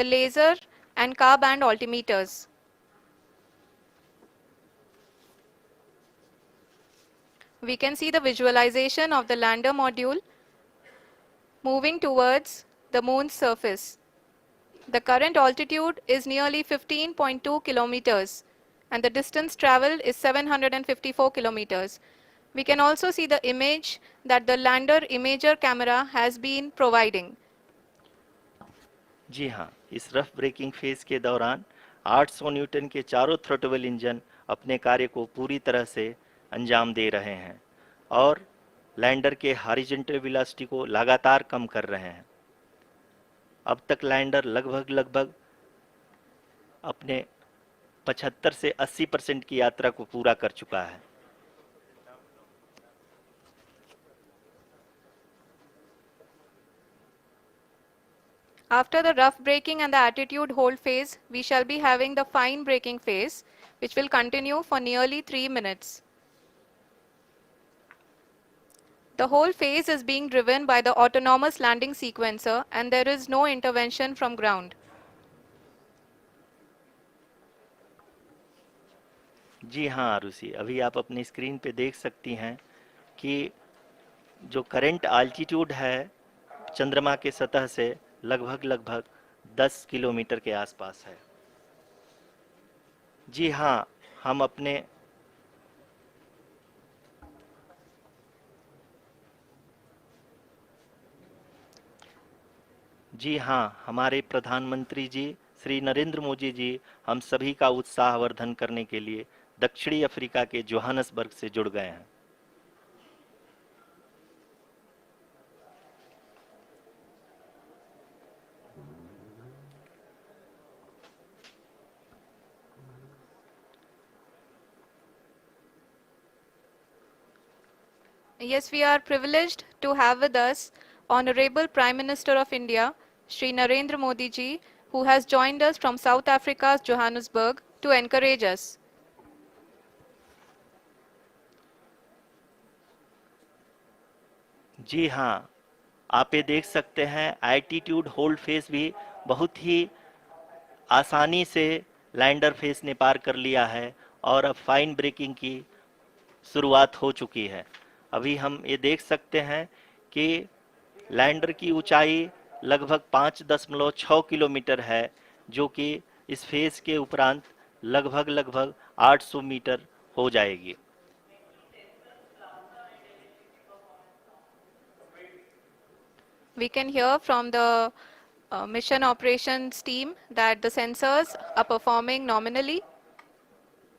the laser and car band altimeters. We can see the visualization of the lander module moving towards the moon's surface. The current altitude is nearly 15.2 kilometers and the distance traveled is 754 kilometers. We can also see the image that the lander imager camera has been providing. जी हाँ, इस rough breaking phase के दौरान 800 Newton के चारों throttle engine अपने कार्य को पूरी तरह से अंजाम दे रहे हैं और लैंडर के हॉरिजॉन्टल वेलोसिटी को लगातार कम कर रहे हैं। अब तक लैंडर लगभग अपने 75 से 80% की यात्रा को पूरा कर चुका है। After the rough braking and the attitude hold phase, we shall be having the fine braking phase, which will continue for nearly 3 minutes. The whole phase is being driven by the autonomous landing sequencer and there is no intervention from ground. जी हाँ आरुषि, अभी आप अपनी screen पे देख सकती हैं कि जो करंट आल्टीट्यूड है चंद्रमा के सतह से लगभग 10 किलोमीटर के आसपास है। जी हाँ, हम अपने जी हाँ, हमारे प्रधानमंत्री जी श्री नरेंद्र मोदी जी हम सभी का उत्साहवर्धन करने के लिए दक्षिणी अफ्रीका के जोहानसबर्ग से जुड़ गए हैं। Yes, we are privileged to have with us Honorable Prime Minister of India, Shri Narendra Modi ji, who has joined us from South Africa's Johannesburg to encourage us. जी हाँ, आप ये देख सकते हैं एल्टीट्यूड होल्ड फेस भी बहुत ही आसानी से लैंडर फेस ने पार कर लिया है और अब फाइन ब्रेकिंग की शुरुआत हो चुकी है। अभी हम ये देख सकते हैं कि लैंडर की ऊंचाई लगभग 5.6 किलोमीटर है, जो कि इस फेज के उपरांत लगभग 800 मीटर हो जाएगी। We can hear from the mission operations team that the sensors are performing nominally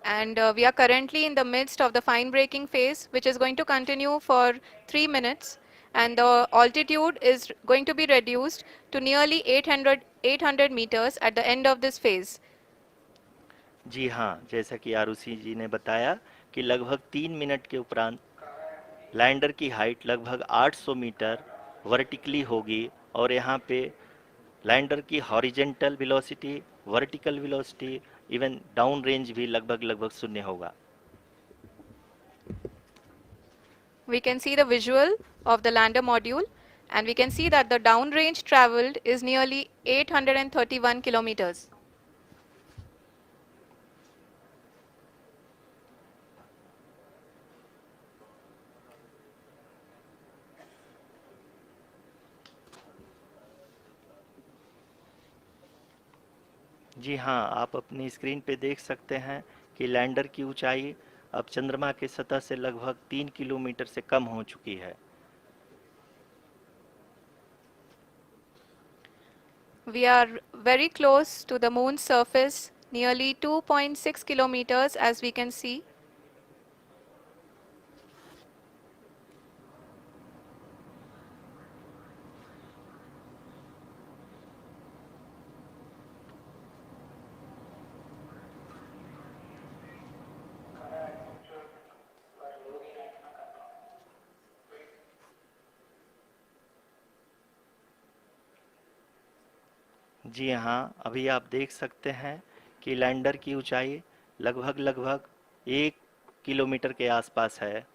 and we are currently in the midst of the fine braking phase, which is going to continue for 3 minutes and the altitude is going to be reduced to nearly 800 meters at the end of this phase. जी हाँ, जैसा कि आरुषि जी ने बताया कि लगभग 3 minute के उपरांत lander की हाइट लगभग 800 मीटर वर्टिकली होगी और यहाँ पे लैंडर की horizontal velocity, vertical velocity, even down range भी लगभग शून्य होगा। We can see the visual of the lander module and we can see that the downrange traveled is nearly 831 kilometers. जी हाँ, आप अपनी स्क्रीन पे देख सकते हैं कि लैंडर की ऊंचाई अब चंद्रमा के सतह से लगभग 3 किलोमीटर से कम हो चुकी है। We are very close to the moon's surface, nearly 2.6 kilometers as we can see. जी हाँ, अभी आप देख सकते हैं कि लैंडर की ऊंचाई लगभग 1 किलोमीटर के आसपास है।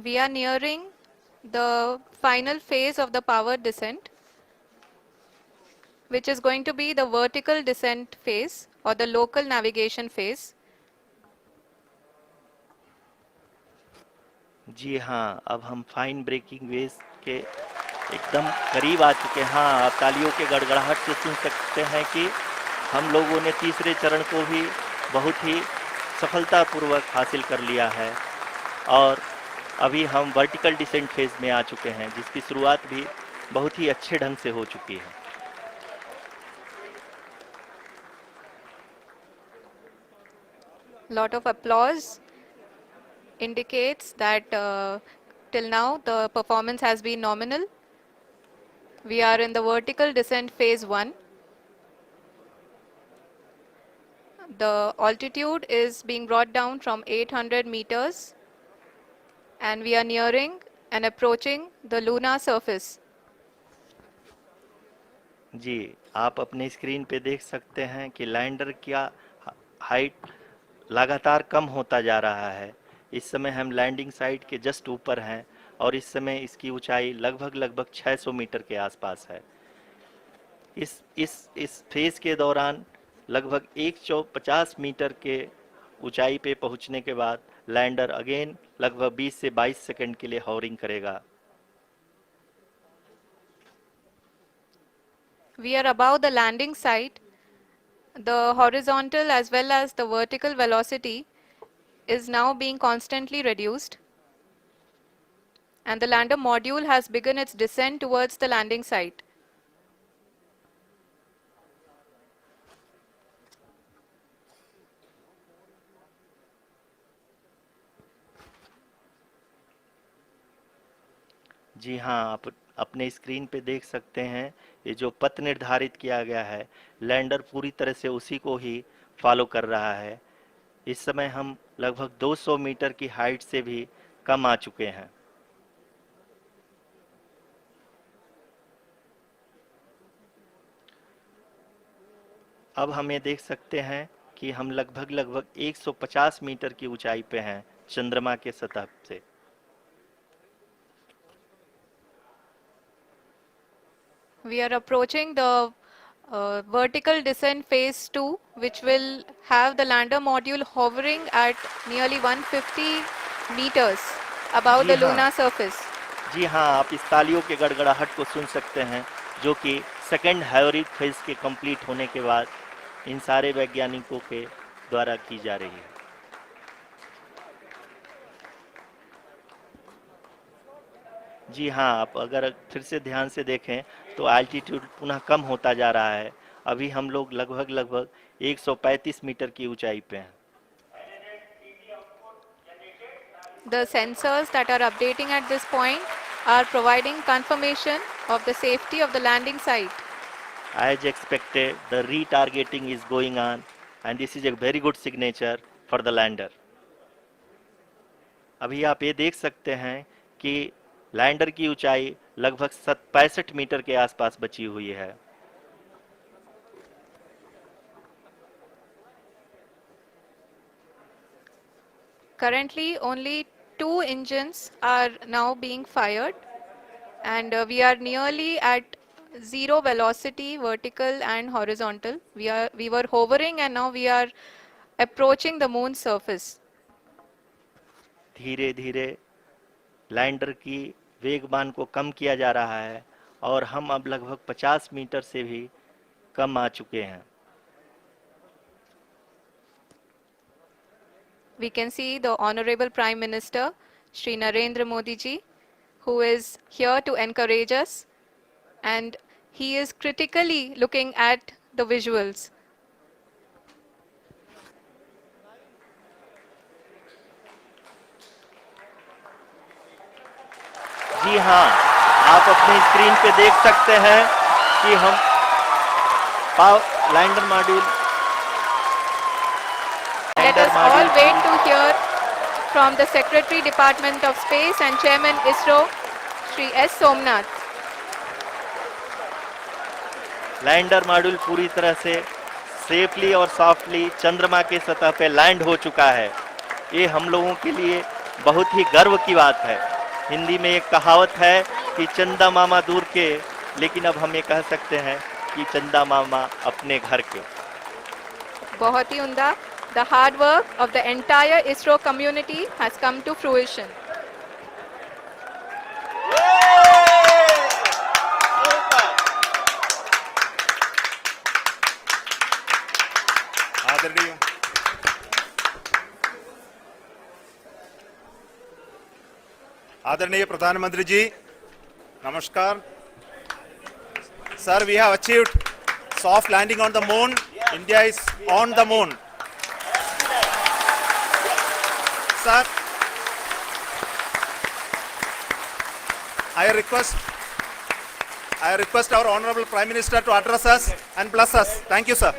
We are nearing the final phase of the powered descent, which is going to be the vertical descent phase or the local navigation phase. जी हाँ, अब हम फाइन ब्रेकिंग वेव्स के एकदम करीब आ चुके हैं। हाँ, आप तालियों के गड़गड़ाहट से सुन सकते हैं कि हम लोगों ने तीसरे चरण को भी बहुत ही सफलतापूर्वक हासिल कर लिया है और अभी हम वर्टिकल डिसेंट फेज में आ चुके हैं, जिसकी शुरुआत भी बहुत ही अच्छे ढंग से हो चुकी है। Lot of applause indicates that till now the performance has been nominal. We are in the vertical descent phase 1. The altitude is being brought down from 800 meters and we are nearing and approaching the lunar surface. जी, आप अपने screen पे देख सकते हैं कि lander का height लगातार कम होता जा रहा है। इस समय हम लैंडिंग साइट के जस्ट ऊपर हैं और इस समय इसकी ऊंचाई लगभग 600 मीटर के आसपास है। इस फेज के दौरान लगभग 150 मीटर के ऊंचाई पे पहुंचने के बाद लैंडर अगेन लगभग 20 से 22 सेकंड के लिए हॉवरिंग करेगा। We are above the landing site. The horizontal as well as the vertical velocity is now being constantly reduced. And the lander module has begun its descent towards the landing site. जी हाँ, आप अपने screen पे देख सकते हैं ये जो पथ निर्धारित किया गया है, लैंडर पूरी तरह से उसी को ही फॉलो कर रहा है। इस समय हम लगभग 200 मीटर की हाइट से भी कम आ चुके हैं। अब हम ये देख सकते हैं कि हम लगभग 150 मीटर की ऊंचाई पे हैं चंद्रमा के सतह से। We are approaching the vertical descent phase 2, which will have the lander module hovering at nearly 150 meters above ji the हाँ, lunar surface. जी हाँ, आप इस तालियों के गड़गड़ाहट को सुन सकते हैं, जो कि सेकंड हाइब्रिड फेज के कंप्लीट होने के बाद इन सारे वैज्ञानिकों के द्वारा की जा रही है। जी हाँ, आप अगर फिर से ध्यान से देखें तो एल्टीट्यूड पुनः कम होता जा रहा है। अभी हम लोग लगभग 135 मीटर की ऊंचाई पे हैं। The sensors that are updating at this point are providing confirmation of the safety of the landing site. As expected, the retargeting is going on and this is a very good signature for the lander. अभी आप ये देख सकते हैं कि lander की ऊंचाई लगभग 65 मीटर के आसपास बची हुई है। Currently, only 2 engines are now being fired, and we are nearly at zero velocity, vertical and horizontal. We were hovering, and now we are approaching the moon's surface. धीरे धीरे लैंडर की वेगमान को कम किया जा रहा है और हम अब लगभग 50 मीटर से भी कम आ चुके हैं। We can see the Honorable Prime Minister, Shri Narendra Modi ji, who is here to encourage us, and he is critically looking at the visuals. जी हाँ, आप अपनी स्क्रीन पे देख सकते हैं कि हम lander module Let us all wait to hear from the Secretary Department of Space and Chairman ISRO, Shri S. Somnath. Lander module पूरी तरह से सेफली और सॉफ्टली चंद्रमा के सतह पे लैंड हो चुका है। ये हम लोगों के लिए बहुत ही गर्व की बात है। हिंदी में एक कहावत है कि चंदा मामा दूर के, लेकिन अब हम ये कह सकते हैं कि चंदा मामा अपने घर के। बहुत ही उम्दा. The hard work of the entire ISRO community has come to fruition. आदरणीय आदरणीय प्रधानमंत्री जी, नमस्कार. Sir, we have achieved soft landing on the moon. India is on the moon. Sir, I request our Honorable Prime Minister to address us and bless us. Thank you, sir.